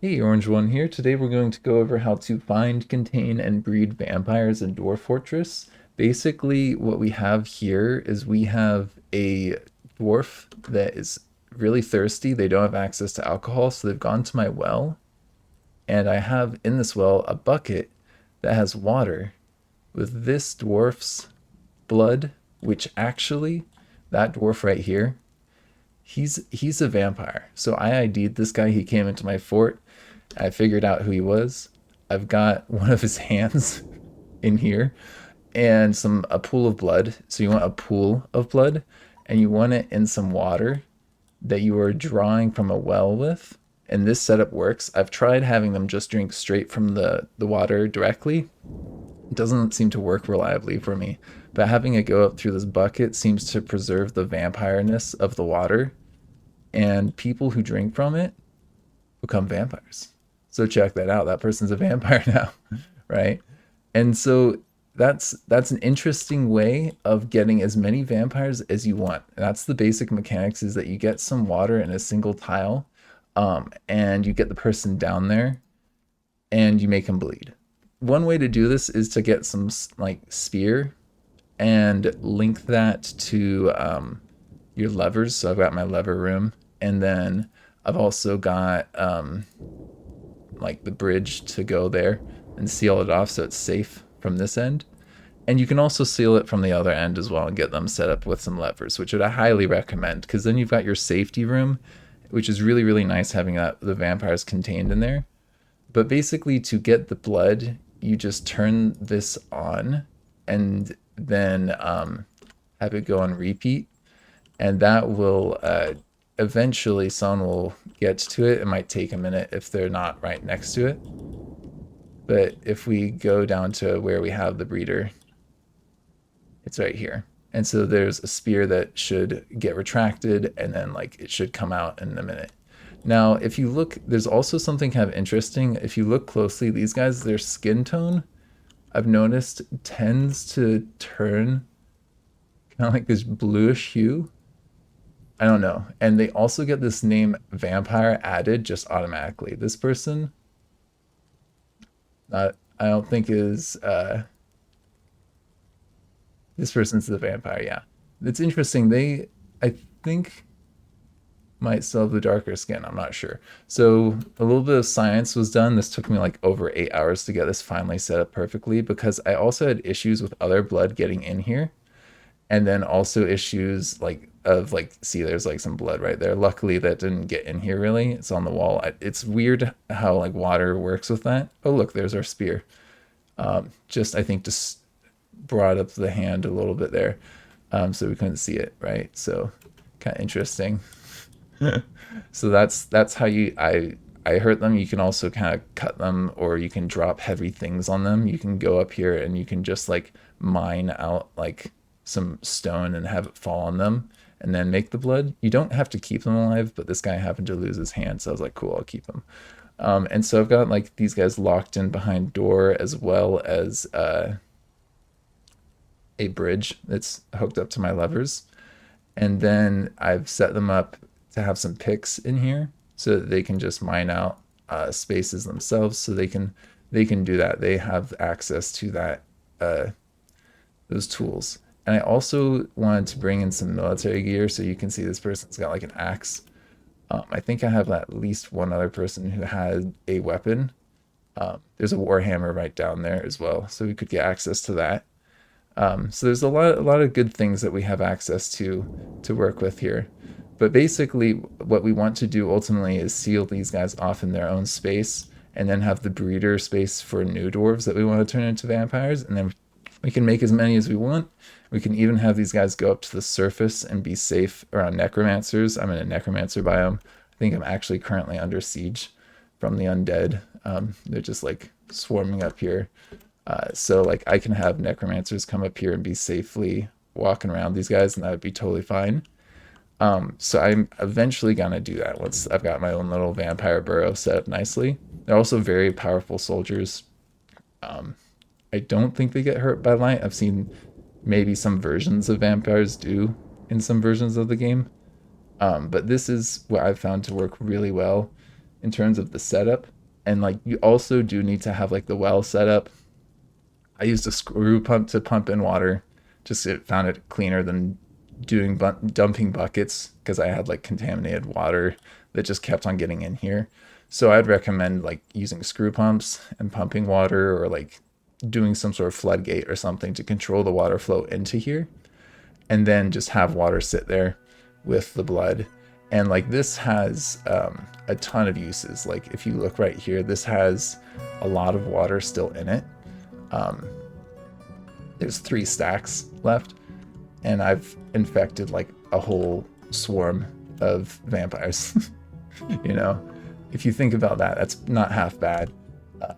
Hey, Orange One here. Today we're going to go over how to find, contain, and breed vampires in Dwarf Fortress. Basically, what we have here is we have a dwarf that is really thirsty. They don't have access to alcohol, so they've gone to my well. And I have in this well a bucket that has water with this dwarf's blood, which actually, that dwarf right here, he's a vampire. So I ID'd this guy. He came into my fort. I figured out who he was. I've got one of his hands in here and a pool of blood. So you want a pool of blood and you want it in some water that you are drawing from a well with. And this setup works. I've tried having them just drink straight from the water directly. It doesn't seem to work reliably for me. But having it go up through this bucket seems to preserve the vampireness of the water. And people who drink from it become vampires. So check that out. That person's a vampire now, right? And so that's an interesting way of getting as many vampires as you want. And that's the basic mechanics is that you get some water in a single tile, and you get the person down there and you make them bleed. One way to do this is to get some like spear and link that to your levers. So I've got my lever room, and then I've also got like the bridge to go there and seal it off so it's safe from this end. And you can also seal it from the other end as well and get them set up with some levers, which I highly recommend because then you've got your safety room, which is really, really nice having the vampires contained in there. But basically, to get the blood, you just turn this on and then have it go on repeat. And that will eventually someone will get to it. It might take a minute if they're not right next to it. But if we go down to where we have the breeder, it's right here. And so there's a spear that should get retracted and then like it should come out in a minute. Now, if you look, there's also something kind of interesting. If you look closely, these guys, their skin tone, I've noticed tends to turn kind of like this bluish hue. I don't know. And they also get this name vampire added just automatically. This person, not, I don't think is, this person's the vampire, yeah. It's interesting. I think, might still have the darker skin. I'm not sure. So a little bit of science was done. This took me like over 8 hours to get this finally set up perfectly because I also had issues with other blood getting in here. And then also issues like of like, see, there's like some blood right there. Luckily that didn't get in here really. It's on the wall. It's weird how like water works with that. Oh, look, there's our spear. Just, I think just brought up the hand a little bit there. So we couldn't see it, right? So kind of interesting. So that's how I hurt them. You can also kind of cut them, or you can drop heavy things on them. You can go up here and you can just like mine out like some stone and have it fall on them and then make the blood. You don't have to keep them alive, but this guy happened to lose his hand, so I was like, cool, I'll keep him. And so I've got like these guys locked in behind door as well as a bridge that's hooked up to my levers. And then I've set them up to have some picks in here so that they can just mine out spaces themselves. So they can do that. They have access to that those tools. And I also wanted to bring in some military gear so you can see this person's got like an axe. I think I have at least one other person who had a weapon. There's a warhammer right down there as well, so we could get access to that. So there's a lot of good things that we have access to work with here. But basically, what we want to do ultimately is seal these guys off in their own space, and then have the breeder space for new dwarves that we want to turn into vampires, and then we can make as many as we want. We can even have these guys go up to the surface and be safe around necromancers. I'm in a necromancer biome. I think I'm actually currently under siege from the undead. They're just like swarming up here. So like I can have necromancers come up here and be safely walking around these guys, and that would be totally fine. So I'm eventually gonna do that once I've got my own little vampire burrow set up nicely. They're also very powerful soldiers. I don't think they get hurt by light. I've seen maybe some versions of vampires do in some versions of the game. But this is what I've found to work really well. in terms of the setup. And like you also do need to have like the well set up. I used a screw pump to pump in water. Just it found it cleaner than doing dumping buckets because I had like contaminated water that just kept on getting in here. So I'd recommend like using screw pumps and pumping water, or like doing some sort of floodgate or something to control the water flow into here, and then just have water sit there with the blood. And like this has a ton of uses. Like if you look right here, this has a lot of water still in it. um, there's 3 stacks left, and I've infected like a whole swarm of vampires. You know, if you think about that, that's not half bad. uh,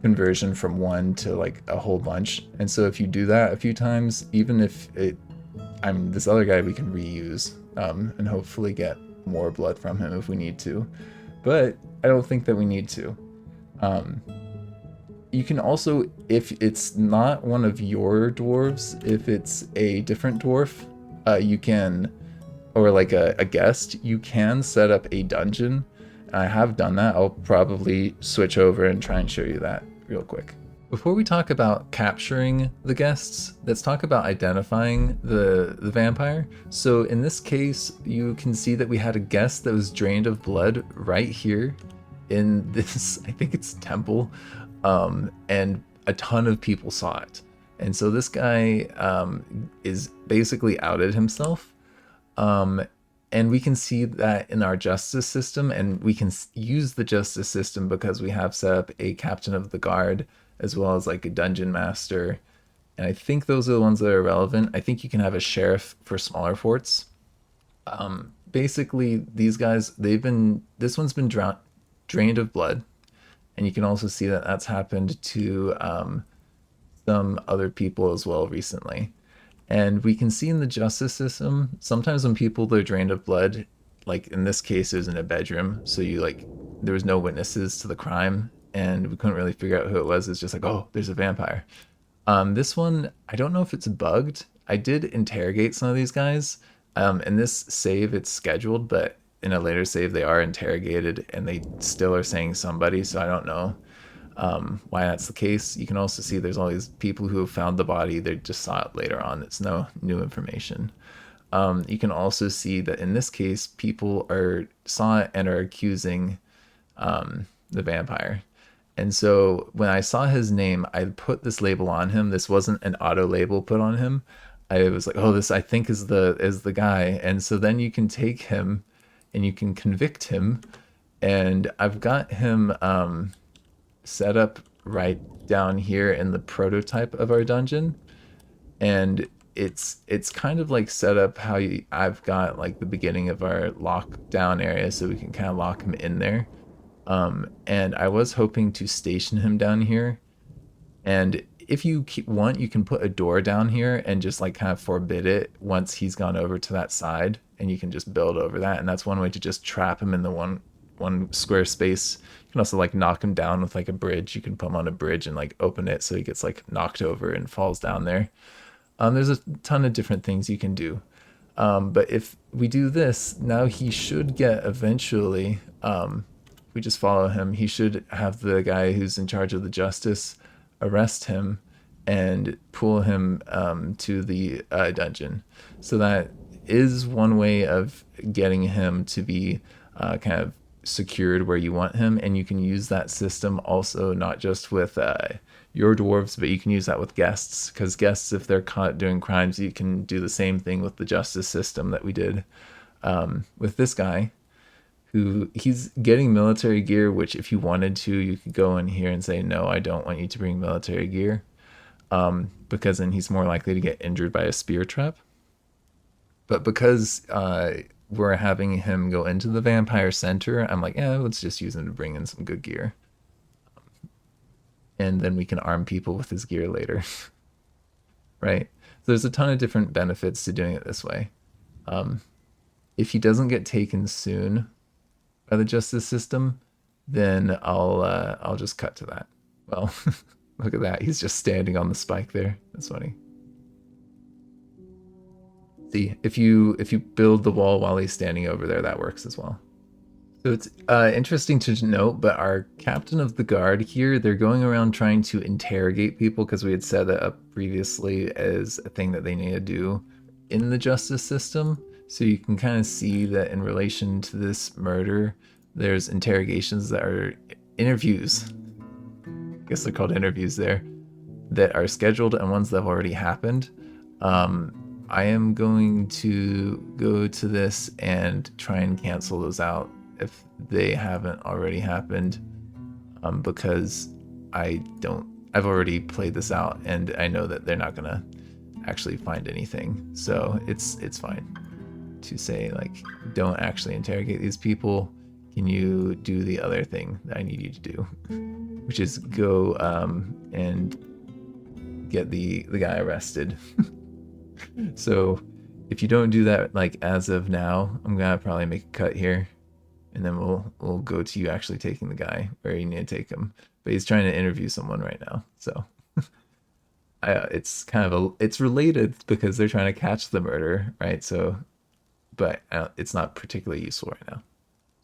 Conversion from 1 to like a whole bunch. And so if you do that a few times, even if it, I mean, this other guy we can reuse, and hopefully get more blood from him if we need to, but I don't think that we need to. um, you can also, if it's not one of your dwarves, if it's a different dwarf, you can, or like a guest, you can set up a dungeon. I have done that. I'll probably switch over and try and show you that real quick. Before we talk about capturing the guests, let's talk about identifying the vampire. So in this case, you can see that we had a guest that was drained of blood right here in this, I think it's temple, and a ton of people saw it. And so this guy is basically outed himself. And we can see that in our justice system, and we can use the justice system because we have set up a captain of the guard as well as like a dungeon master. And I think those are the ones that are relevant. I think you can have a sheriff for smaller forts. Basically, these guys, this one's been drained of blood. And you can also see that that's happened to some other people as well recently. And we can see in the justice system, sometimes when people are drained of blood, like in this case, it was in a bedroom. So there was no witnesses to the crime, and we couldn't really figure out who it was. It's just like, oh, there's a vampire. This one, I don't know if it's bugged. I did interrogate some of these guys. In this save, it's scheduled, but in a later save, they are interrogated, and they still are saying somebody. So I don't know why that's the case. You can also see there's all these people who have found the body. They just saw it later on. It's no new information. You can also see that in this case, people saw it and are accusing the vampire. And so when I saw his name, I put this label on him. This wasn't an auto label put on him. I was like, oh, this I think is the guy. And so then you can take him and you can convict him. And I've got him set up right down here in the prototype of our dungeon. And it's kind of like set up how I've got like the beginning of our lockdown area, so we can kind of lock him in there. And I was hoping to station him down here. And if you want, you can put a door down here and just like kind of forbid it once he's gone over to that side, and you can just build over that. And that's one way to just trap him in the one square space. You can also like knock him down with like a bridge. You can put him on a bridge and like open it so he gets like knocked over and falls down there. There's a ton of different things you can do. But if we do this, now he should get eventually, we just follow him, he should have the guy who's in charge of the justice arrest him and pull him to the dungeon. So that is one way of getting him to be kind of secured where you want him. And you can use that system also not just with your dwarves, but you can use that with guests, because guests, if they're caught doing crimes, you can do the same thing with the justice system that we did with this guy, who he's getting military gear, which if you wanted to, you could go in here and say, no, I don't want you to bring military gear, because then he's more likely to get injured by a spear trap. But because we're having him go into the vampire center, I'm like, yeah, let's just use him to bring in some good gear. And then we can arm people with his gear later. Right? So there's a ton of different benefits to doing it this way. If he doesn't get taken soon by the justice system, then I'll just cut to that. Well, look at that. He's just standing on the spike there. That's funny. See, if you build the wall while he's standing over there, that works as well. So it's interesting to note, but our captain of the guard here, they're going around trying to interrogate people because we had set that up previously as a thing that they need to do in the justice system. So you can kind of see that in relation to this murder, there's interrogations that are interviews. I guess they're called interviews there that are scheduled and ones that have already happened. I am going to go to this and try and cancel those out if they haven't already happened, because I've already played this out and I know that they're not gonna actually find anything. So it's fine to say, like, don't actually interrogate these people. Can you do the other thing that I need you to do, which is go and get the guy arrested. So if you don't do that, like, as of now, I'm gonna probably make a cut here, and then we'll go to you actually taking the guy where you need to take him. But he's trying to interview someone right now, so it's kind of it's related because they're trying to catch the murder, right? So, but it's not particularly useful right now.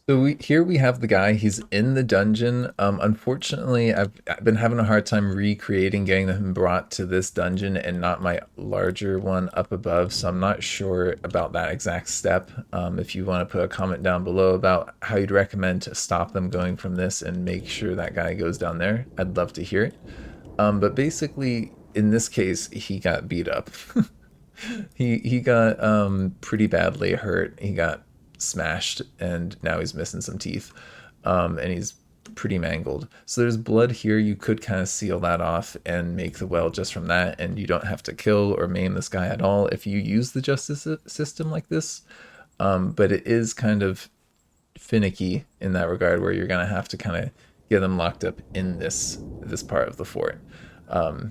So here we have the guy. He's in the dungeon. Unfortunately, I've been having a hard time recreating getting him brought to this dungeon and not my larger one up above. So I'm not sure about that exact step. If you want to put a comment down below about how you'd recommend to stop them going from this and make sure that guy goes down there, I'd love to hear it. But basically, in this case, he got beat up. He got pretty badly hurt. He got smashed and now he's missing some teeth, and he's pretty mangled. So there's blood here. You could kind of seal that off and make the well just from that, and you don't have to kill or maim this guy at all if you use the justice system like this. But it is kind of finicky in that regard, where you're gonna have to kind of get them locked up in this part of the fort,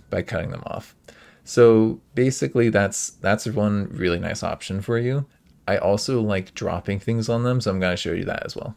by cutting them off. So basically that's one really nice option for you. I also like dropping things on them, so I'm going to show you that as well.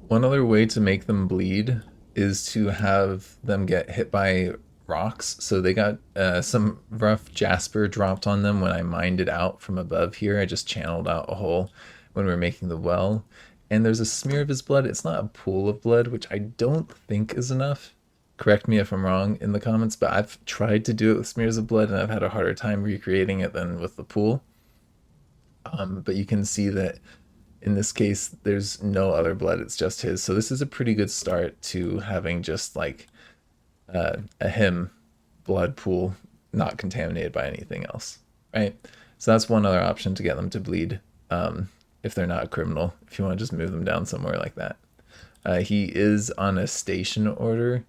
One other way to make them bleed is to have them get hit by rocks. So they got some rough jasper dropped on them when I mined it out from above here. I just channeled out a hole when we were making the well. And there's a smear of his blood. It's not a pool of blood, which I don't think is enough. Correct me if I'm wrong in the comments, but I've tried to do it with smears of blood and I've had a harder time recreating it than with the pool. But you can see that in this case, there's no other blood. It's just his. So this is a pretty good start to having just like a him blood pool, not contaminated by anything else, right? So that's one other option to get them to bleed, if they're not a criminal, if you want to just move them down somewhere like that. He is on a station order.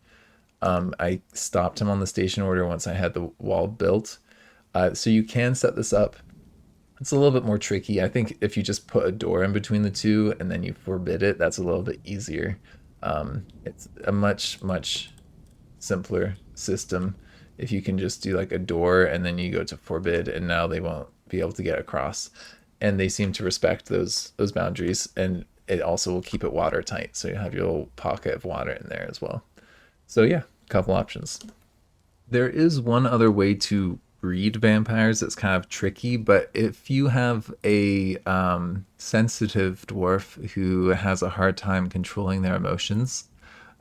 I stopped him on the station order once I had the wall built. So you can set this up. It's a little bit more tricky. I think if you just put a door in between the two and then you forbid it, that's a little bit easier. It's a much simpler system if you can just do like a door and then you go to forbid, and now they won't be able to get across. And they seem to respect those boundaries, and it also will keep it watertight, so you have your little pocket of water in there as well. So yeah, a couple options. There is one other way to breed vampires that's kind of tricky, but if you have a sensitive dwarf who has a hard time controlling their emotions,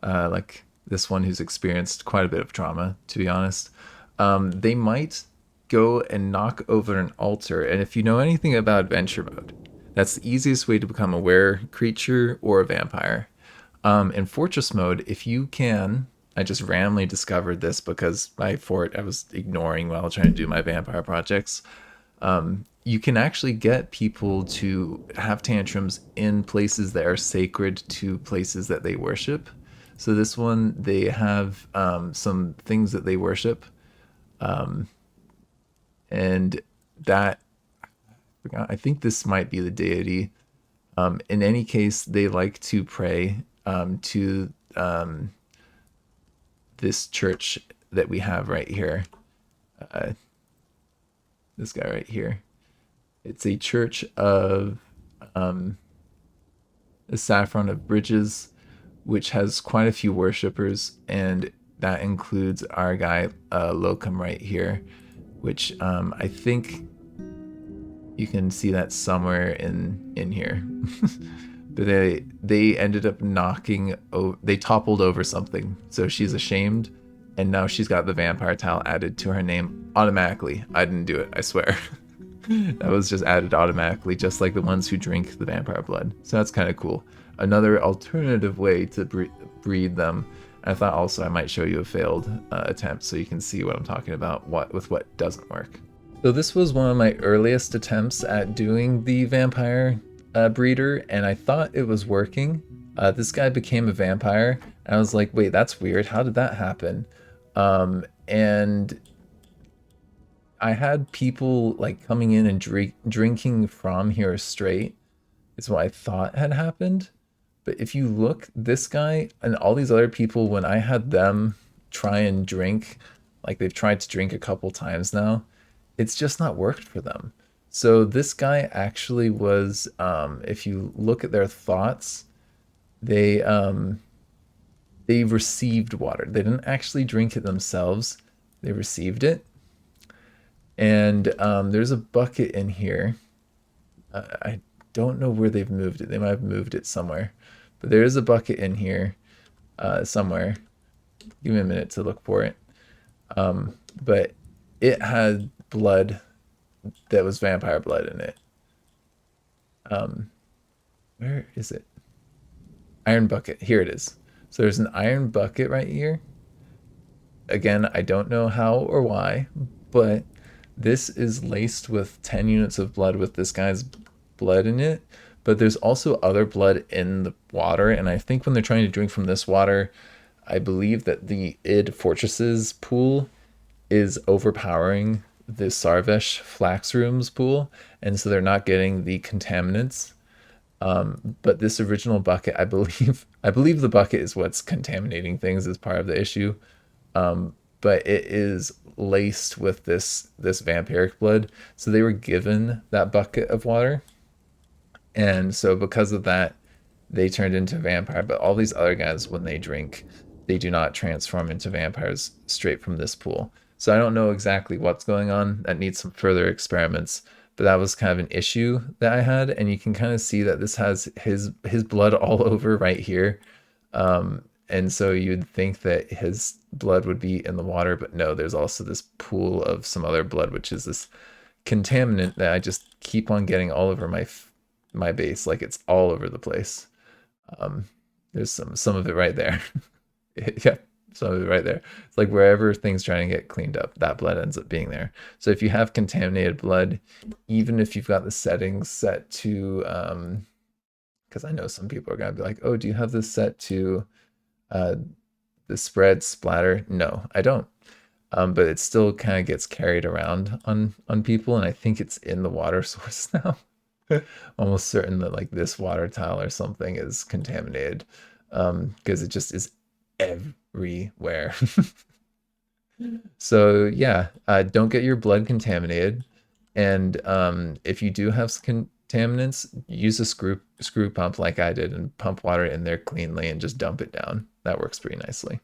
like this one who's experienced quite a bit of trauma, to be honest, they might go and knock over an altar. And if you know anything about adventure mode, that's the easiest way to become a were creature or a vampire. In fortress mode, if you can, I just randomly discovered this because my fort I was ignoring while trying to do my vampire projects. You can actually get people to have tantrums in places that are sacred to places that they worship. So this one, they have some things that they worship, and that, I think this might be the deity. In any case, they like to pray to this church that we have right here. This guy right here. It's a church of the Saffron of Bridges, which has quite a few worshippers, and that includes our guy Locum right here, which I think you can see that somewhere in here. but they ended up they toppled over something, so she's ashamed, and now she's got the vampire tile added to her name automatically. I didn't do it, I swear. That was just added automatically, just like the ones who drink the vampire blood. So that's kind of cool. Another alternative way to breed them. I thought also I might show you a failed attempt so you can see what I'm talking about with what doesn't work. So this was one of my earliest attempts at doing the vampire breeder, and I thought it was working. This guy became a vampire, and I was like, wait, that's weird. How did that happen? And I had people like coming in and drinking from here straight is what I thought had happened. But if you look, this guy and all these other people, when I had them try and drink, like they've tried to drink a couple times now, it's just not worked for them. So this guy actually was, if you look at their thoughts, they received water. They didn't actually drink it themselves. They received it. And there's a bucket in here. I don't know where they've moved it. They might have moved it somewhere. But there is a bucket in here somewhere. Give me a minute to look for it. But it had blood that was vampire blood in it. Where is it? Iron bucket. Here it is. So there's an iron bucket right here. Again, I don't know how or why, but this is laced with 10 units of blood with this guy's blood in it. But there's also other blood in the water, and I think when they're trying to drink from this water, I believe that the id Fortresses pool is overpowering the Sarvesh Flax Rooms pool, and so they're not getting the contaminants. But this original bucket, I believe the bucket is what's contaminating things as part of the issue. But it is laced with this vampiric blood, so they were given that bucket of water, and so because of that, they turned into vampire. But all these other guys, when they drink, they do not transform into vampires straight from this pool. So I don't know exactly what's going on. That needs some further experiments. But that was kind of an issue that I had, and you can kind of see that this has his blood all over right here. And so you'd think that his blood would be in the water, but no, there's also this pool of some other blood, which is this contaminant that I just keep on getting all over my base, like it's all over the place. There's some of it right there. Yeah, some of it right there. It's like wherever things trying to get cleaned up, that blood ends up being there. So if you have contaminated blood, even if you've got the settings set to, because I know some people are gonna be like, oh, do you have this set to the spread splatter? No, I don't. But it still kind of gets carried around on people, and I think it's in the water source now. Almost certain that like this water tile or something is contaminated, because it just is everywhere. So yeah, don't get your blood contaminated, and if you do have contaminants, use a screw pump like I did and pump water in there cleanly and just dump it down. That works pretty nicely.